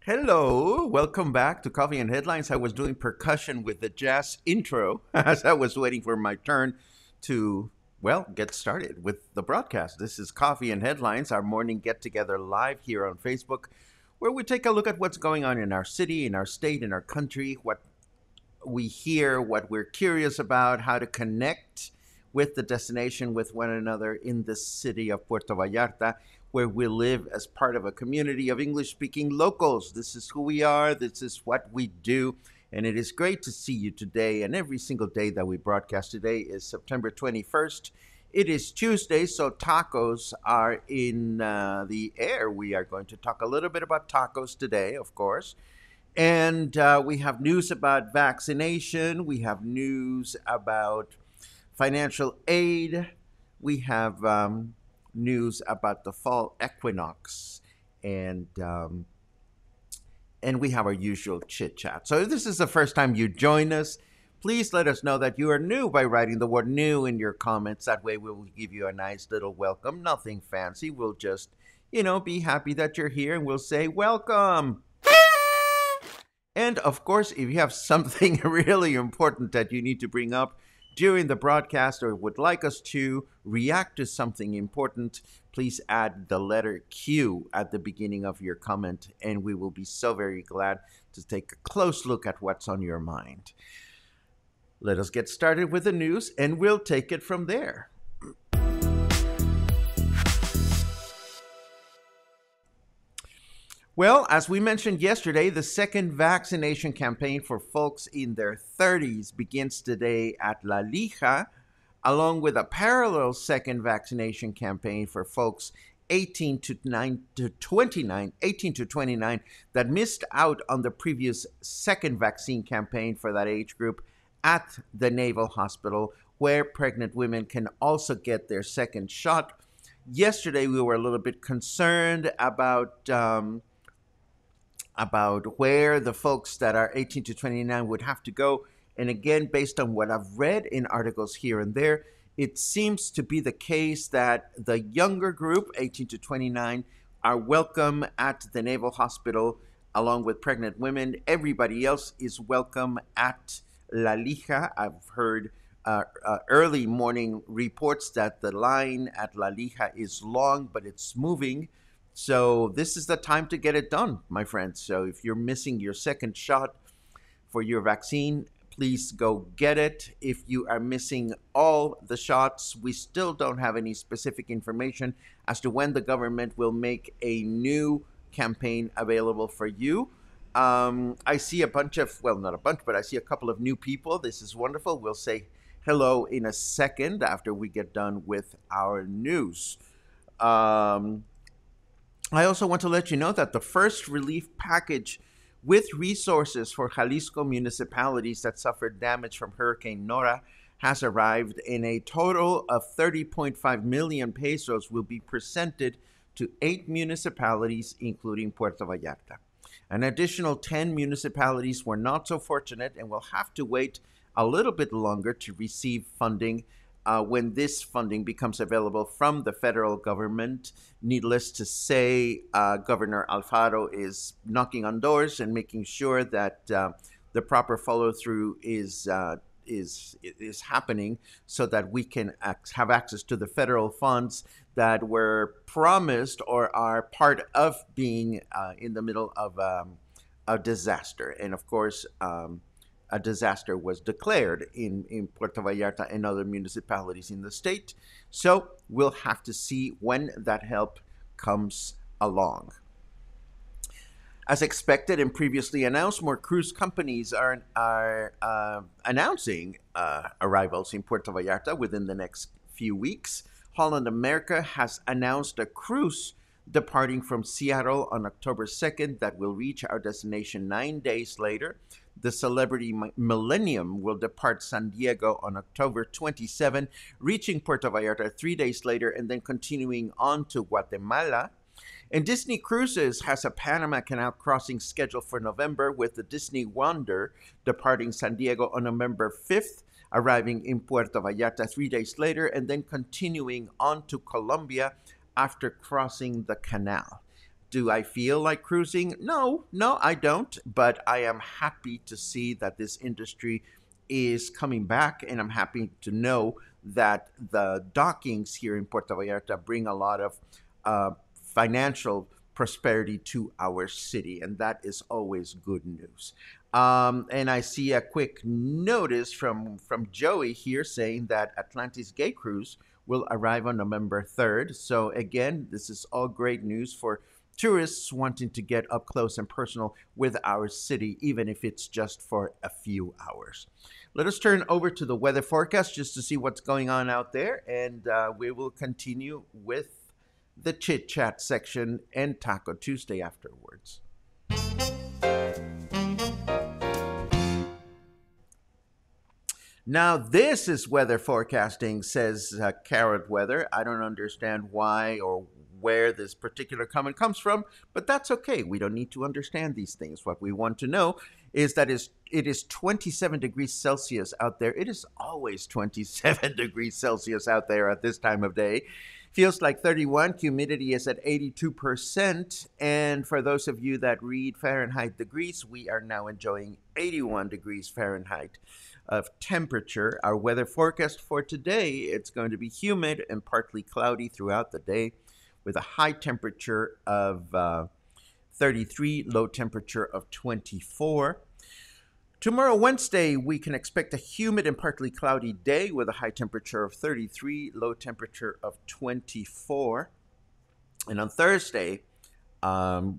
Hello, welcome back to Coffee and Headlines. I was doing percussion with the jazz intro as I was waiting for my turn to, well, get started with the broadcast. This is Coffee and Headlines, our morning get-together live here on Facebook, where we take a look at what's going on in our city, in our state, in our country, what we hear, what we're curious about, how to connect with the destination, with one another in the city of Puerto Vallarta, where we live as part of a community of English-speaking locals. This is who we are. This is what we do. And it is great to see you today. And every single day that we broadcast today is September 21st. It is Tuesday, so tacos are in the air. We are going to talk a little bit about tacos today, of course. And we have news about vaccination. We have news about financial aid. We have news about the Fall Equinox, and we have our usual chit chat. So if this is the first time you join us, please let us know that you are new by writing the word new in your comments. That way we will give you a nice little welcome. Nothing fancy. We'll just, be happy that you're here, and we'll say welcome. And of course, if you have something really important that you need to bring up during the broadcast or would like us to react to something important, please add the letter Q at the beginning of your comment, and we will be so very glad to take a close look at what's on your mind. Let us get started with the news, and we'll take it from there. Well, as we mentioned yesterday, the second vaccination campaign for folks in their 30s begins today at La Lija, along with a parallel second vaccination campaign for folks 18 to 29 that missed out on the previous second vaccine campaign for that age group at the Naval Hospital, where pregnant women can also get their second shot. Yesterday, we were a little bit concerned about where the folks that are 18 to 29 would have to go. And again, based on what I've read in articles here and there, it seems to be the case that the younger group, 18 to 29, are welcome at the Naval Hospital along with pregnant women. Everybody else is welcome at La Lija. I've heard early morning reports that the line at La Lija is long, but it's moving. So this is the time to get it done, my friends. So if you're missing your second shot for your vaccine, please go get it. If you are missing all the shots, we still don't have any specific information as to when the government will make a new campaign available for you. I see a bunch of, well, not a bunch, but I see a couple of new people. This is wonderful. We'll say hello in a second after we get done with our news. I also want to let you know that the first relief package with resources for Jalisco municipalities that suffered damage from Hurricane Nora has arrived, and a total of 30.5 million pesos will be presented to 8 municipalities, including Puerto Vallarta. An additional 10 municipalities were not so fortunate and will have to wait a little bit longer to receive funding when this funding becomes available from the federal government. Needless to say, Governor Alfaro is knocking on doors and making sure that the proper follow through is happening, so that we can have access to the federal funds that were promised or are part of being in the middle of a disaster. And of course, a disaster was declared in Puerto Vallarta and other municipalities in the state. So we'll have to see when that help comes along. As expected and previously announced, more cruise companies are announcing arrivals in Puerto Vallarta within the next few weeks. Holland America has announced a cruise departing from Seattle on October 2nd that will reach our destination 9 days later. The Celebrity Millennium will depart San Diego on October 27, reaching Puerto Vallarta 3 days later and then continuing on to Guatemala. And Disney Cruises has a Panama Canal crossing scheduled for November, with the Disney Wonder departing San Diego on November 5th, arriving in Puerto Vallarta 3 days later, and then continuing on to Colombia after crossing the canal. Do I feel like cruising? No, I don't. But I am happy to see that this industry is coming back, and I'm happy to know that the dockings here in Puerto Vallarta bring a lot of financial prosperity to our city, and that is always good news. And I see a quick notice from Joey here saying that Atlantis Gay Cruise will arrive on November 3rd. So again, this is all great news for tourists wanting to get up close and personal with our city, even if it's just for a few hours. Let us turn over to the weather forecast just to see what's going on out there, and we will continue with the chit chat section and Taco Tuesday afterwards. Now, this is weather forecasting, says Carrot Weather. I don't understand why or where this particular comment comes from, but that's okay. We don't need to understand these things. What we want to know is that it is 27 degrees Celsius out there. It is always 27 degrees Celsius out there at this time of day. Feels like 31. Humidity is at 82%. And for those of you that read Fahrenheit degrees, we are now enjoying 81 degrees Fahrenheit of temperature. Our weather forecast for today, it's going to be humid and partly cloudy throughout the day, with a high temperature of 33, low temperature of 24. Tomorrow, Wednesday, we can expect a humid and partly cloudy day with a high temperature of 33, low temperature of 24. And on Thursday,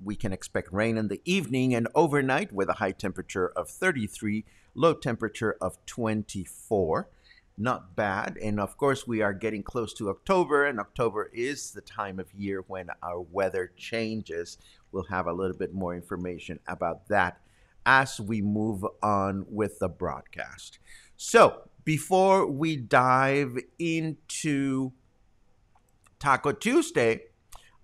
we can expect rain in the evening and overnight with a high temperature of 33, low temperature of 24. Not bad. And of course, we are getting close to October, and October is the time of year when our weather changes. We'll have a little bit more information about that as we move on with the broadcast. So, before we dive into Taco Tuesday,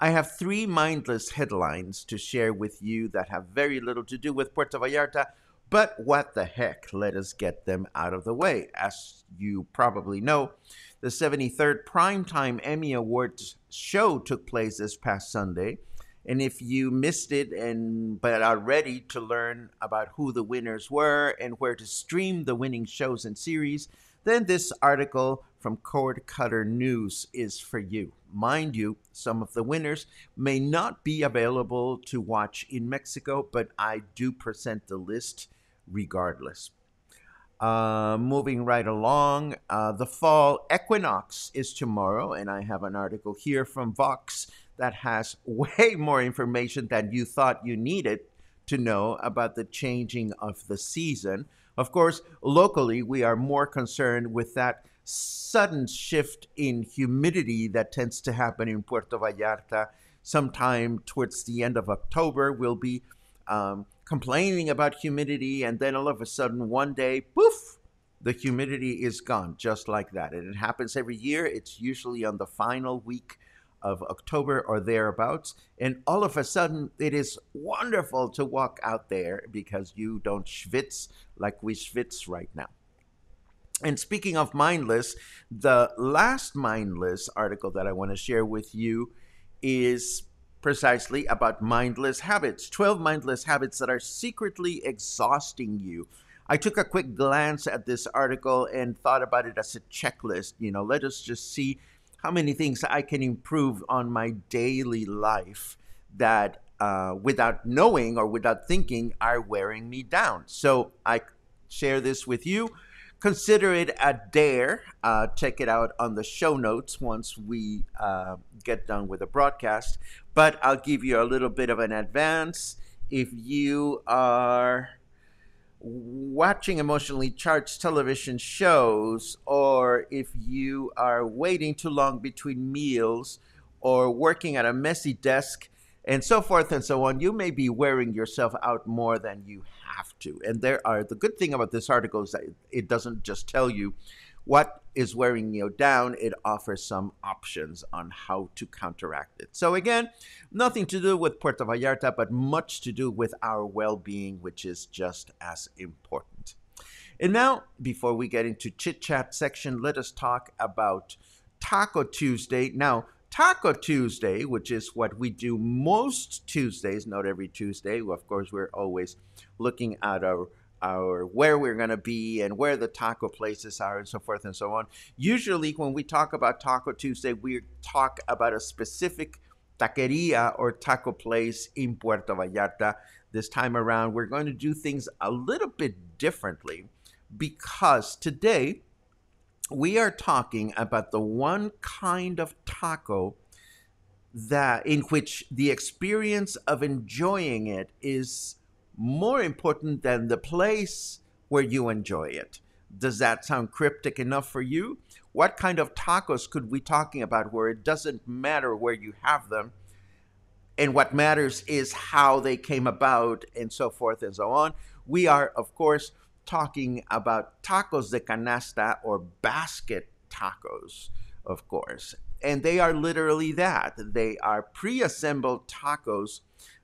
I have 3 mindless headlines to share with you that have very little to do with Puerto Vallarta, but what the heck, let us get them out of the way. As you probably know, the 73rd Primetime Emmy Awards show took place this past Sunday. And if you missed it but are ready to learn about who the winners were and where to stream the winning shows and series, then this article from Cord Cutter News is for you. Mind you, some of the winners may not be available to watch in Mexico, but I do present the list regardless. Moving right along, the Fall Equinox is tomorrow, and I have an article here from Vox that has way more information than you thought you needed to know about the changing of the season. Of course, locally, we are more concerned with that sudden shift in humidity that tends to happen in Puerto Vallarta. Sometime towards the end of October, we'll be complaining about humidity, and then all of a sudden, one day, poof, the humidity is gone just like that. And it happens every year. It's usually on the final week of October or thereabouts. And all of a sudden, it is wonderful to walk out there because you don't schwitz like we schwitz right now. And speaking of mindless, the last mindless article that I want to share with you is precisely about mindless habits 12 mindless habits that are secretly exhausting you. I took a quick glance at this article and thought about it as a checklist. Let us just see how many things I can improve on my daily life that, without knowing or without thinking, are wearing me down. So I share this with you. Consider it a dare. Check it out on the show notes once we get done with the broadcast. But I'll give you a little bit of an advance. If you are watching emotionally charged television shows, or if you are waiting too long between meals, or working at a messy desk, and so forth and so on, you may be wearing yourself out more than you have to. And the good thing about this article is that it doesn't just tell you what is wearing you down, it offers some options on how to counteract it. So again, nothing to do with Puerto Vallarta, but much to do with our well-being, which is just as important. And now, before we get into chit-chat section, let us talk about Taco Tuesday. Now, Taco Tuesday, which is what we do most Tuesdays, not every Tuesday. Of course, we're always looking at our where we're going to be and where the taco places are and so forth and so on. Usually when we talk about Taco Tuesday, we talk about a specific taqueria or taco place in Puerto Vallarta. This time around, we're going to do things a little bit differently because today we are talking about the one kind of taco that in which the experience of enjoying it is more important than the place where you enjoy it. Does that sound cryptic enough for you? What kind of tacos could we be talking about where it doesn't matter where you have them, and what matters is how they came about and so forth and so on? We are, of course, talking about tacos de canasta or basket tacos, of course. And they are literally that. They are pre-assembled tacos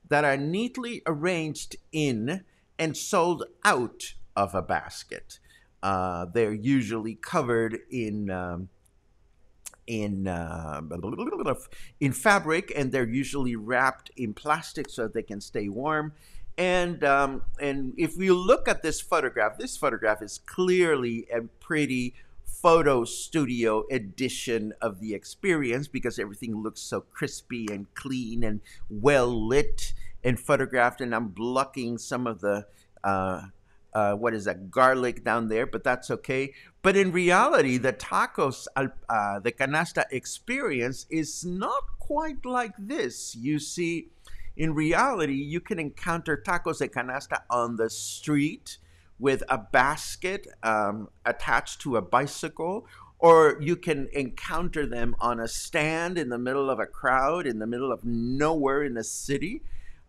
that are neatly arranged in and sold out of a basket. They're usually covered in fabric, and they're usually wrapped in plastic so they can stay warm. And if you look at this photograph is clearly a pretty photo studio edition of the experience because everything looks so crispy and clean and well lit and photographed. And I'm blocking some of the garlic down there, but that's okay. But in reality, the tacos, the canasta experience is not quite like this. You see, in reality, you can encounter tacos de canasta on the street with a basket attached to a bicycle, or you can encounter them on a stand in the middle of a crowd, in the middle of nowhere in a city.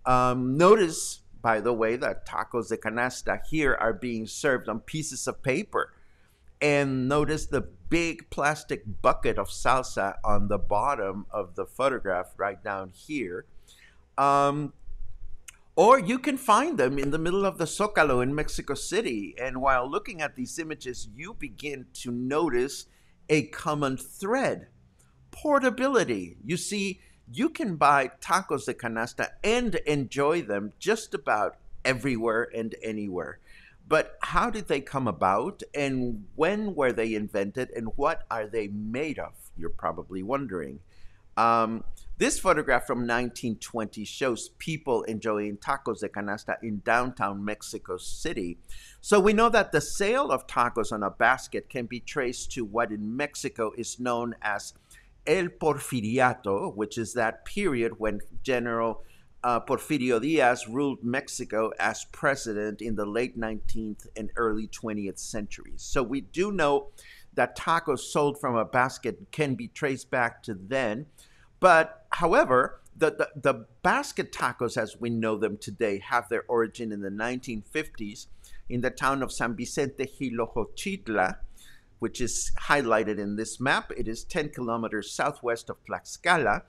Notice, by the way, that tacos de canasta here are being served on pieces of paper. And notice the big plastic bucket of salsa on the bottom of the photograph right down here. Or you can find them in the middle of the Zócalo in Mexico City. And while looking at these images, you begin to notice a common thread: portability. You see, you can buy tacos de canasta and enjoy them just about everywhere and anywhere. But how did they come about, and when were they invented, and what are they made of? You're probably wondering. This photograph from 1920 shows people enjoying tacos de canasta in downtown Mexico City. So we know that the sale of tacos on a basket can be traced to what in Mexico is known as El Porfiriato, which is that period when General Porfirio Diaz ruled Mexico as president in the late 19th and early 20th centuries. So we do know that tacos sold from a basket can be traced back to then. But however, the basket tacos as we know them today have their origin in the 1950s, in the town of San Vicente Jilojochitla, which is highlighted in this map. It is 10 kilometers southwest of Tlaxcala,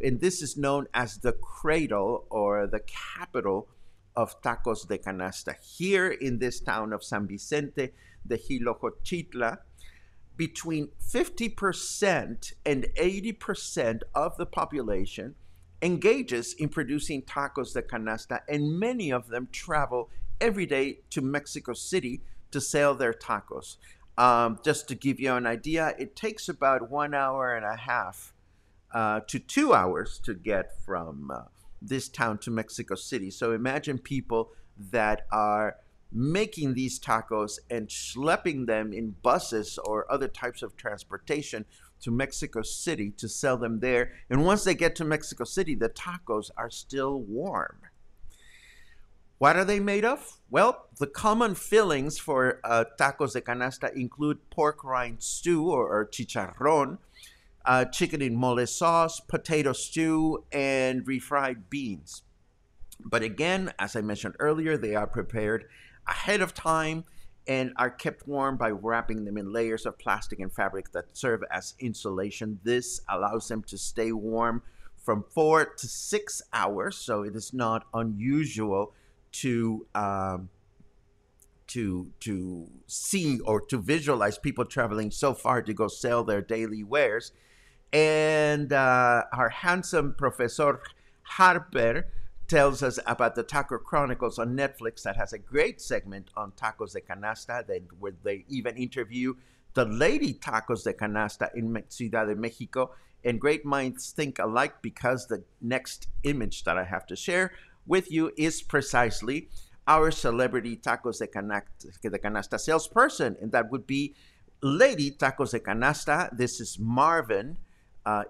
and this is known as the cradle or the capital of tacos de canasta. Here in this town of San Vicente de Jilojochitla, between 50% and 80% of the population engages in producing tacos de canasta, and many of them travel every day to Mexico City to sell their tacos. Just to give you an idea, it takes about 1.5 hours to 2 hours to get from this town to Mexico City. So imagine people that are making these tacos and schlepping them in buses or other types of transportation to Mexico City to sell them there. And once they get to Mexico City, the tacos are still warm. What are they made of? Well, the common fillings for tacos de canasta include pork rind stew or chicharrón, chicken in mole sauce, potato stew, and refried beans. But again, as I mentioned earlier, they are prepared ahead of time and are kept warm by wrapping them in layers of plastic and fabric that serve as insulation. This allows them to stay warm from 4 to 6 hours, so it is not unusual to see or to visualize people traveling so far to go sell their daily wares. And our handsome Professor Harper tells us about the Taco Chronicles on Netflix that has a great segment on tacos de canasta, where they even interview the lady tacos de canasta in Ciudad de Mexico. And great minds think alike, because the next image that I have to share with you is precisely our celebrity tacos de canasta salesperson, and that would be Lady Tacos de Canasta. This is Marvin,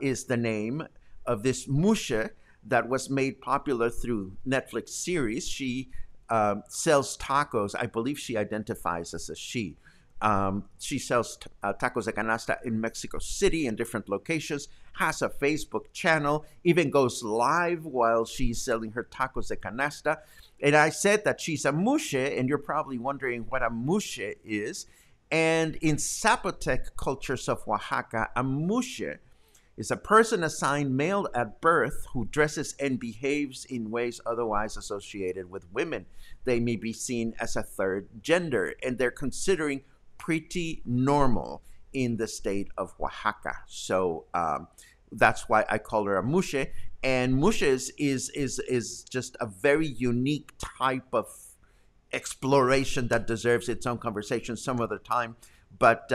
is the name of this mushe that was made popular through Netflix series. She sells tacos. I believe she identifies as a she. She sells tacos de canasta in Mexico City in different locations, has a Facebook channel, even goes live while she's selling her tacos de canasta. And I said that she's a mushe, and you're probably wondering what a mushe is. And in Zapotec cultures of Oaxaca, a mushe is a person assigned male at birth who dresses and behaves in ways otherwise associated with women. They may be seen as a third gender, and they're considering pretty normal in the state of Oaxaca. So that's why I call her a mushe. And mushes is just a very unique type of exploration that deserves its own conversation some other time. But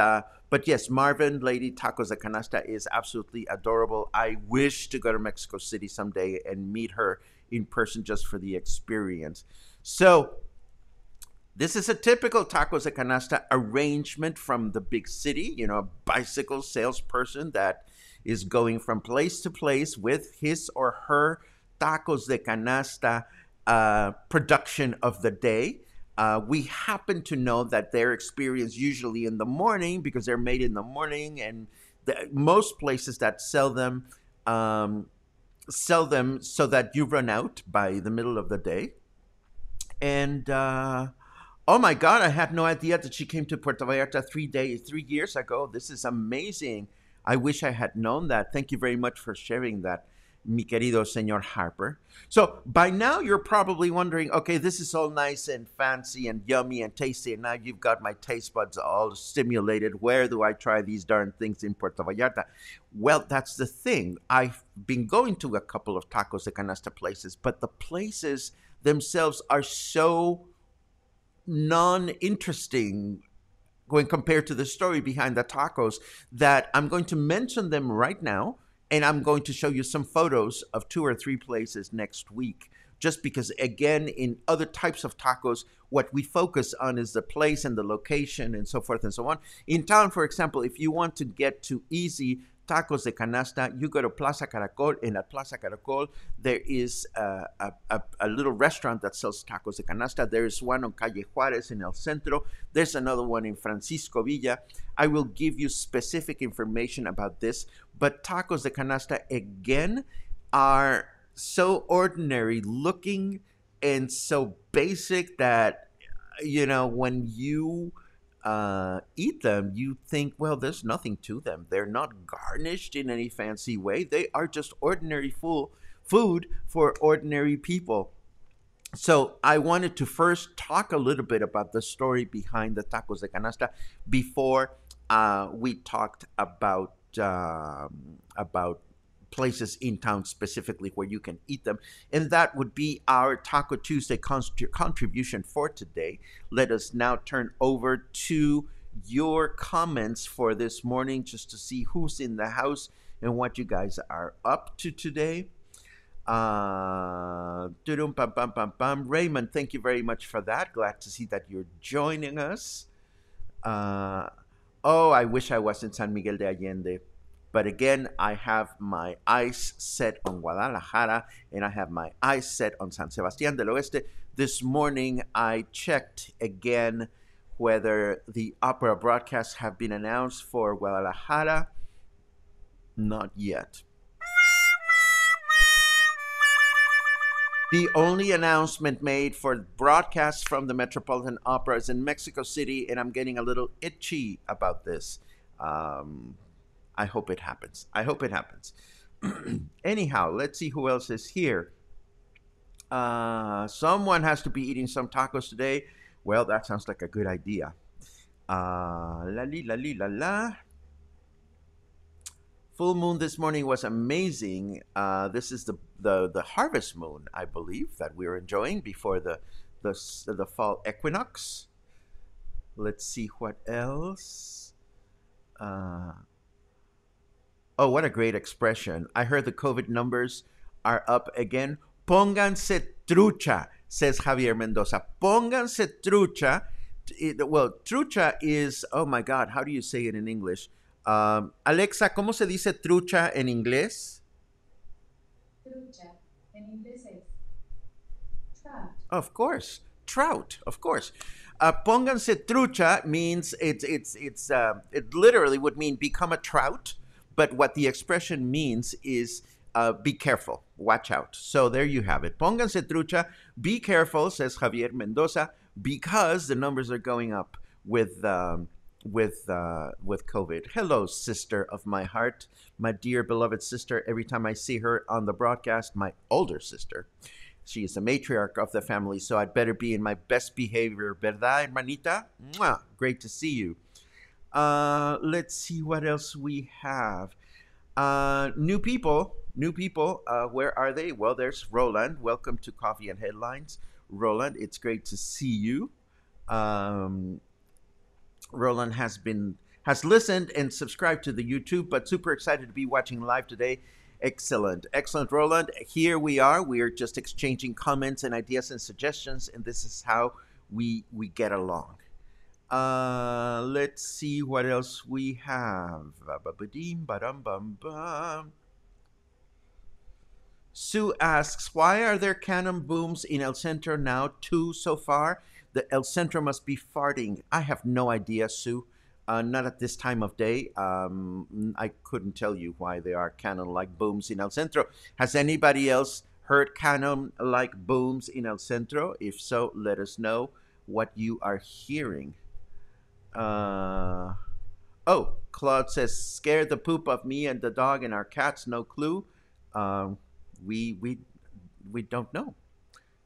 yes, Marvin, Lady Tacos de Canasta, is absolutely adorable. I wish to go to Mexico City someday and meet her in person just for the experience. So this is a typical Tacos de Canasta arrangement from the big city, a bicycle salesperson that is going from place to place with his or her Tacos de Canasta production of the day. We happen to know that they're experienced usually in the morning because they're made in the morning, and most places that sell them so that you run out by the middle of the day. And oh my God, I had no idea that she came to Puerto Vallarta 3 years ago. This is amazing. I wish I had known that. Thank you very much for sharing that, mi querido Señor Harper. So by now you're probably wondering, okay, this is all nice and fancy and yummy and tasty, and now you've got my taste buds all stimulated. Where do I try these darn things in Puerto Vallarta? Well, that's the thing. I've been going to a couple of tacos de canasta places, but the places themselves are so non-interesting when compared to the story behind the tacos that I'm going to mention them right now. And I'm going to show you some photos of 2 or 3 places next week, just because, again, in other types of tacos, what we focus on is the place and the location and so forth and so on. In town, for example, if you want to get to easy tacos de canasta, you go to Plaza Caracol, and at Plaza Caracol, there is a little restaurant that sells tacos de canasta. There's one on Calle Juárez in El Centro. There's another one in Francisco Villa. I will give you specific information about this, but tacos de canasta, again, are so ordinary looking and so basic that when you eat them, you think, well, there's nothing to them. They're not garnished in any fancy way. They are just ordinary food for ordinary people. So I wanted to first talk a little bit about the story behind the tacos de canasta before we talked about places in town specifically where you can eat them, and that would be our Taco Tuesday contribution for today. Let us now turn over to your comments for this morning, just to see who's in the house and what you guys are up to today. Pam, pam, pam, pam. Raymond, thank you very much for that. Glad to see that you're joining us. Oh, I wish I was in San Miguel de Allende. But again, I have my eyes set on Guadalajara and I have my eyes set on San Sebastián del Oeste. This morning, I checked again whether the opera broadcasts have been announced for Guadalajara. Not yet. The only announcement made for broadcasts from the Metropolitan Opera is in Mexico City, and I'm getting a little itchy about this. I hope it happens. Anyhow, let's see who else is here. Someone has to be eating some tacos today. Well, that sounds like a good idea. La li la li la la. Full moon this morning was amazing. This is the harvest moon, I believe, that we're enjoying before the fall equinox. Let's see what else. Oh, what a great expression. I heard the COVID numbers are up again. Pónganse trucha, says Javier Mendoza. Pónganse trucha. Well, trucha is, oh my God, how do you say it in English? Alexa, ¿cómo se dice trucha en inglés? Trucha en inglés es trout. Of course, trout. Of course. Pónganse trucha means it literally would mean become a trout, but what the expression means is be careful, watch out. So there you have it. Pónganse trucha, be careful, says Javier Mendoza, because the numbers are going up with COVID. Hello, sister of my heart, my dear beloved sister. Every time I see her on the broadcast, my older sister, she is the matriarch of the family, so I'd better be in my best behavior, ¿verdad, hermanita? Mwah! Great to see you. Let's see what else we have. New people. Where are they? Well, there's Roland. Welcome to Coffee and Headlines, Roland. It's great to see you. Roland has listened and subscribed to the YouTube, but super excited to be watching live today. Excellent, Roland. Here we are. We are just exchanging comments and ideas and suggestions, and this is how we get along. Let's see what else we have. Sue asks, why are there cannon booms in El Centro now? 2 so far. The El Centro must be farting. I have no idea, Sue. Not at this time of day. I couldn't tell you why there are cannon-like booms in El Centro. Has anybody else heard cannon-like booms in El Centro? If so, let us know what you are hearing. Oh, Claude says, scared the poop of me and the dog and our cats. No clue. We don't know.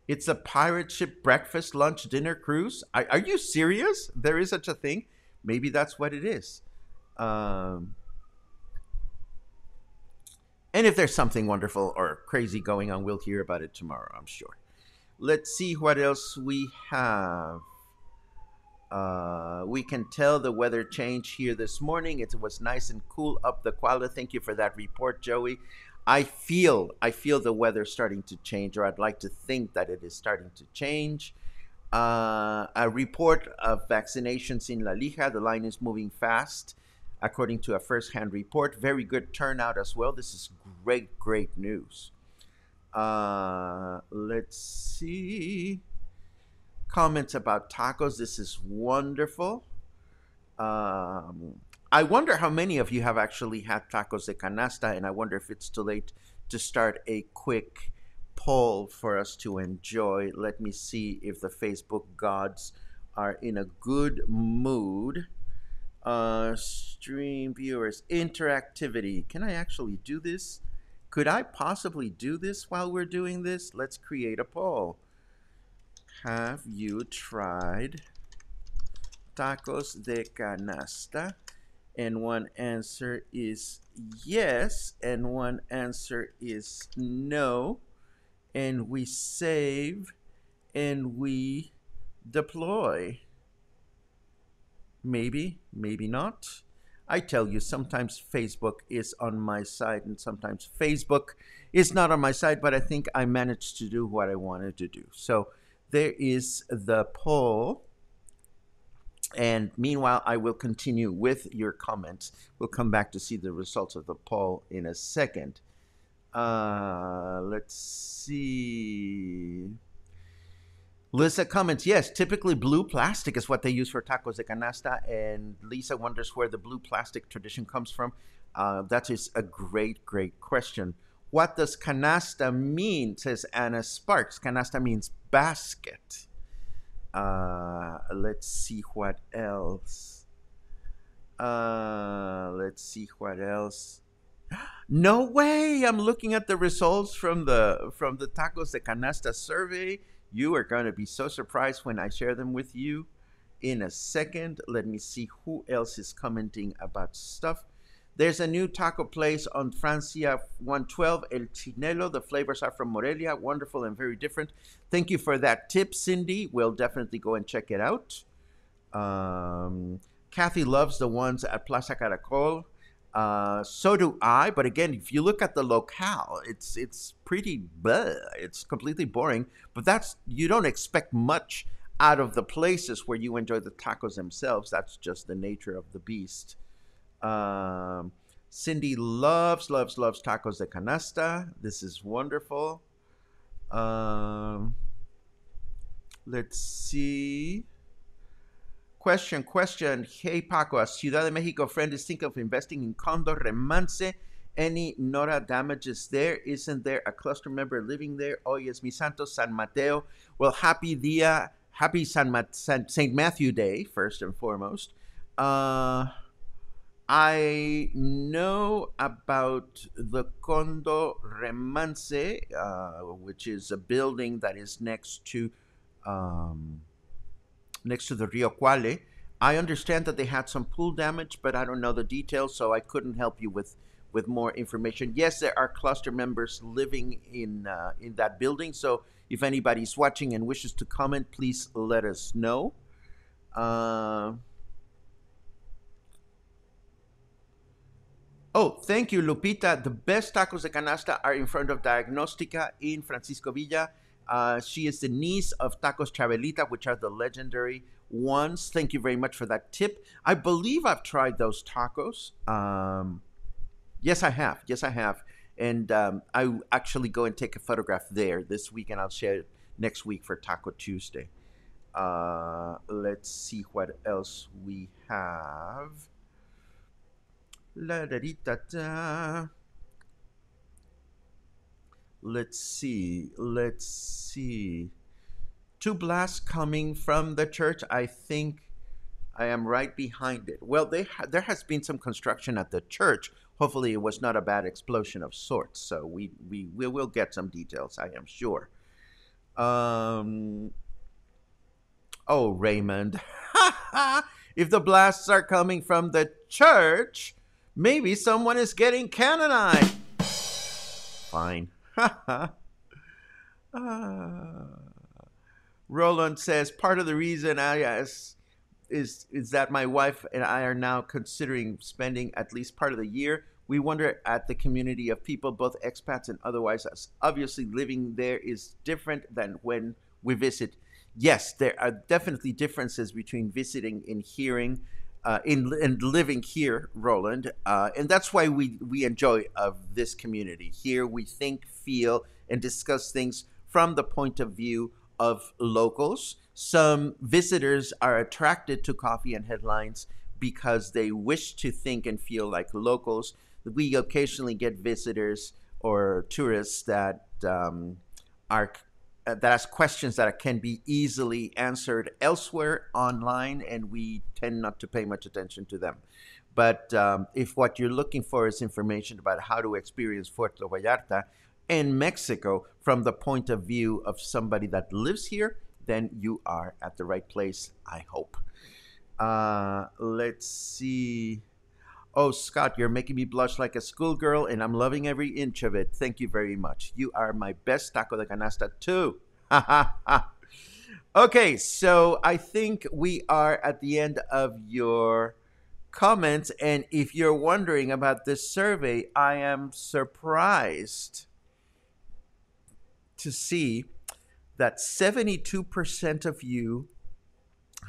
It's a pirate ship breakfast, lunch, dinner cruise. Are you serious? There is such a thing? Maybe that's what it is. And if there's something wonderful or crazy going on, we'll hear about it tomorrow, I'm sure. Let's see what else we have. We can tell the weather changed here this morning. It was nice and cool up the Kuala. Thank you for that report, Joey. I feel the weather starting to change, or I'd like to think that it is starting to change. A report of vaccinations in La Lija. The line is moving fast, according to a first-hand report. Very good turnout as well. This is great news. Let's see. Comments about tacos. This is wonderful. I wonder how many of you have actually had tacos de canasta, and I wonder if it's too late to start a quick poll for us to enjoy. Let me see if the Facebook gods are in a good mood. Stream viewers, interactivity. Can I actually do this? Could I possibly do this while we're doing this? Let's create a poll. Have you tried tacos de canasta? And one answer is yes, and one answer is no. And we save and we deploy. Maybe, maybe not. I tell you, sometimes Facebook is on my side and sometimes Facebook is not on my side, but I think I managed to do what I wanted to do. So there is the poll. And meanwhile, I will continue with your comments. We'll come back to see the results of the poll in a second. Let's see. Lisa comments, yes, typically blue plastic is what they use for tacos de canasta. And Lisa wonders where the blue plastic tradition comes from. That is a great, great question. What does canasta mean, says Anna Sparks. Canasta means basket. Let's see what else. Let's see what else. No way! I'm looking at the results from the Tacos de Canasta survey. You are going to be so surprised when I share them with you in a second. Let me see who else is commenting about stuff. There's a new taco place on Francia 112, El Chinelo. The flavors are from Morelia, wonderful and very different. Thank you for that tip, Cindy. We'll definitely go and check it out. Kathy loves the ones at Plaza Caracol. So do I, but again, if you look at the locale, it's pretty bleh. It's completely boring, but you don't expect much out of the places where you enjoy the tacos themselves. That's just the nature of the beast. Cindy loves tacos de canasta. This is wonderful. Let's see. Question. Hey Paco, a Ciudad de Mexico friend is thinking of investing in condo remance. Any Nora damages there? Isn't there a cluster member living there? Hoy es mi santo San Mateo. Well, happy St. Matthew Day, first and foremost. I know about the Condo Remance, which is a building that is next to the Rio Cuale. I understand that they had some pool damage, but I don't know the details, so I couldn't help you with more information. Yes, there are cluster members living in that building, so if anybody's watching and wishes to comment, please let us know. Oh, thank you, Lupita. The best tacos de canasta are in front of Diagnostica in Francisco Villa. She is the niece of Tacos Chabelita, which are the legendary ones. Thank you very much for that tip. I believe I've tried those tacos. Yes, I have. And I will actually go and take a photograph there this week, and I'll share it next week for Taco Tuesday. Let's see what else we have. La-da-dee-da-da. Let's see. Two blasts coming from the church. I think I am right behind it. Well, there has been some construction at the church. Hopefully it was not a bad explosion of sorts. So we will get some details, I am sure. Oh, Raymond. If the blasts are coming from the church, maybe someone is getting canonized. Fine. Roland says, part of the reason I ask is that my wife and I are now considering spending at least part of the year. We wonder at the community of people, both expats and otherwise. Obviously, living there is different than when we visit. Yes, there are definitely differences between visiting and hearing, and living here, Roland. And that's why we enjoy of this community. Here we think, feel, and discuss things from the point of view of locals. Some visitors are attracted to Coffee and Headlines because they wish to think and feel like locals. We occasionally get visitors or tourists that are that has questions that can be easily answered elsewhere online, and we tend not to pay much attention to them. But if what you're looking for is information about how to experience Puerto Vallarta and Mexico from the point of view of somebody that lives here, then you are at the right place, I hope. Let's see. Oh, Scott, you're making me blush like a schoolgirl, and I'm loving every inch of it. Thank you very much. You are my best taco de canasta, too. Ha ha ha. Okay, so I think we are at the end of your comments. And if you're wondering about this survey, I am surprised to see that 72% of you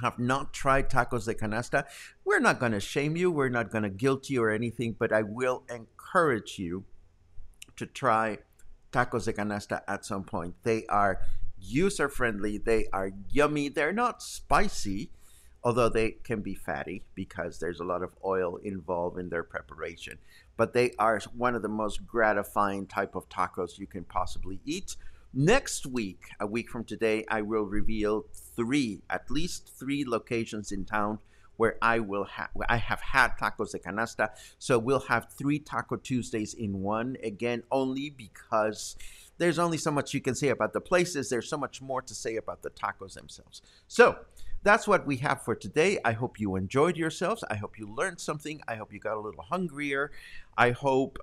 have not tried tacos de canasta. We're not going to shame you, we're not going to guilt you or anything, but I will encourage you to try tacos de canasta at some point. They are user friendly, they are yummy, they're not spicy, although they can be fatty because there's a lot of oil involved in their preparation. But they are one of the most gratifying type of tacos you can possibly eat. Next week, a week from today, I will reveal at least three locations in town where I have had tacos de canasta. So we'll have 3 Taco Tuesdays in one. Again, only because there's only so much you can say about the places. There's so much more to say about the tacos themselves. So that's what we have for today. I hope you enjoyed yourselves. I hope you learned something. I hope you got a little hungrier. I hope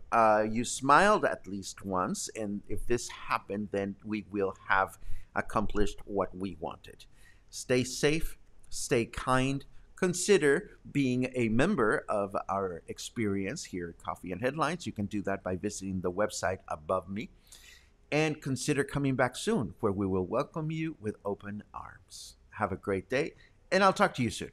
you smiled at least once. And if this happened, then we will have accomplished what we wanted. Stay safe, stay kind. Consider being a member of our experience here at Coffee and Headlines. You can do that by visiting the website above me. And consider coming back soon, where we will welcome you with open arms. Have a great day, and I'll talk to you soon.